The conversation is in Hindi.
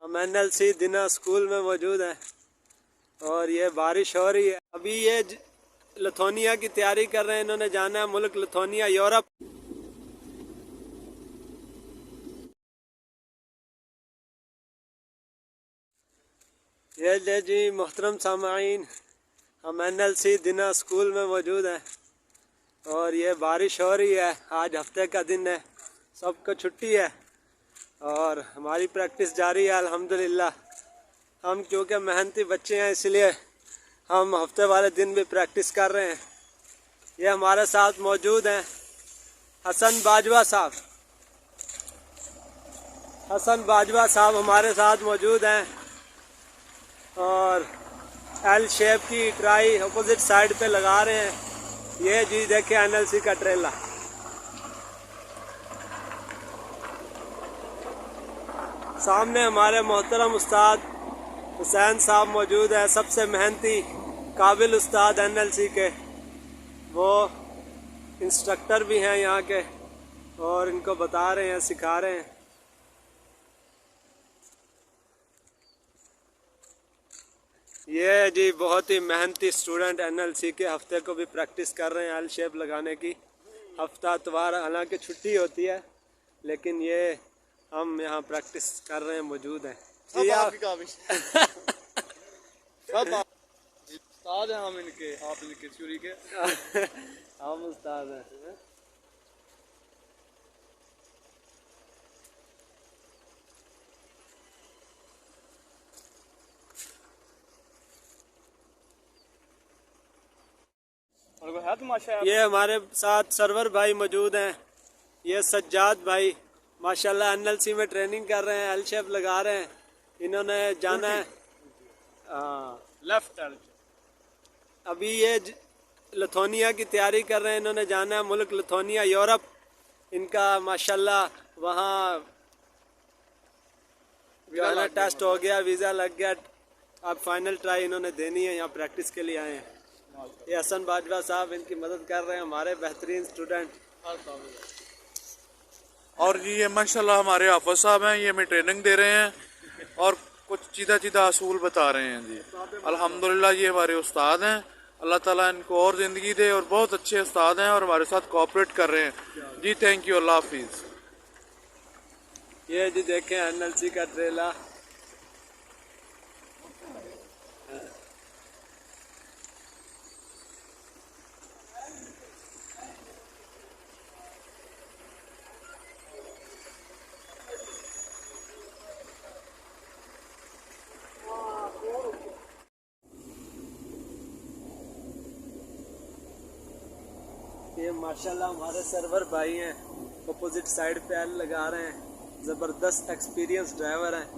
हम NLC दिना स्कूल में मौजूद हैं और ये बारिश हो रही है। अभी ये लिथुआनिया की तैयारी कर रहे हैं, इन्होंने जाना है मुल्क लिथुआनिया, यूरोप। ये ले जी मोहतरम सामाईन, हम NLC दिना स्कूल में मौजूद हैं और ये बारिश हो रही है। आज हफ्ते का दिन है, सबको छुट्टी है और हमारी प्रैक्टिस जारी है अल्हम्दुलिल्लाह। हम क्योंकि मेहनती बच्चे हैं इसलिए हम हफ्ते वाले दिन भी प्रैक्टिस कर रहे हैं। ये हमारे साथ मौजूद हैं हसन बाजवा साहब। हसन बाजवा साहब हमारे साथ मौजूद हैं और एल शेप की ट्राई अपोजिट साइड पे लगा रहे हैं। ये जी देखिए NLC का ट्रेला। सामने हमारे मोहतरम उस्ताद हुसैन साहब मौजूद है, सबसे मेहनती काबिल उस्ताद NLC के। वो इंस्ट्रक्टर भी हैं यहाँ के और इनको बता रहे हैं, सिखा रहे हैं। ये जी बहुत ही मेहनती स्टूडेंट NLC के हफ्ते को भी प्रैक्टिस कर रहे हैं एल शेप लगाने की। हफ्ता इतवार हालांकि छुट्टी होती है लेकिन ये हम यहाँ प्रैक्टिस कर रहे हैं, मौजूद हैं। जी आप उस्ताद हैं हम इनके, आप इनके चूरी के हम उस्ताद हैं। ये हमारे साथ सरवर भाई मौजूद हैं। ये सज्जाद भाई माशाल्लाह NLC में ट्रेनिंग कर रहे हैं, एल शेप लगा रहे हैं। इन्होंने जाना है लेफ्ट। अभी ये लिथुआनिया की तैयारी कर रहे हैं, इन्होंने जाना है मुल्क लिथुआनिया, यूरोप। इनका माशाल्लाह वहाँ वीज़ा टेस्ट हो गया, वीज़ा लग गया। अब फाइनल ट्राई इन्होंने देनी है, यहाँ प्रैक्टिस के लिए आए हैं। ये हसन बाजवा साहब इनकी मदद कर रहे हैं, हमारे बेहतरीन स्टूडेंट। और जी ये माशाल्लाह हमारे हाफिज साहब हैं, ये हमें ट्रेनिंग दे रहे हैं और कुछ सीधा सीधा असूल बता रहे हैं जी। अल्हम्दुलिल्लाह ये हमारे उस्ताद हैं, अल्लाह ताला इनको और ज़िंदगी दे और बहुत अच्छे उस्ताद हैं और हमारे साथ कोऑपरेट कर रहे हैं जी। थैंक यू, अल्लाह हाफिज़। ये जी देखें NLC का ट्रेला। ये माशाल्लाह हमारे सर्वर भाई हैं, अपोजिट साइड पे एल लगा रहे हैं। ज़बरदस्त एक्सपीरियंस ड्राइवर हैं।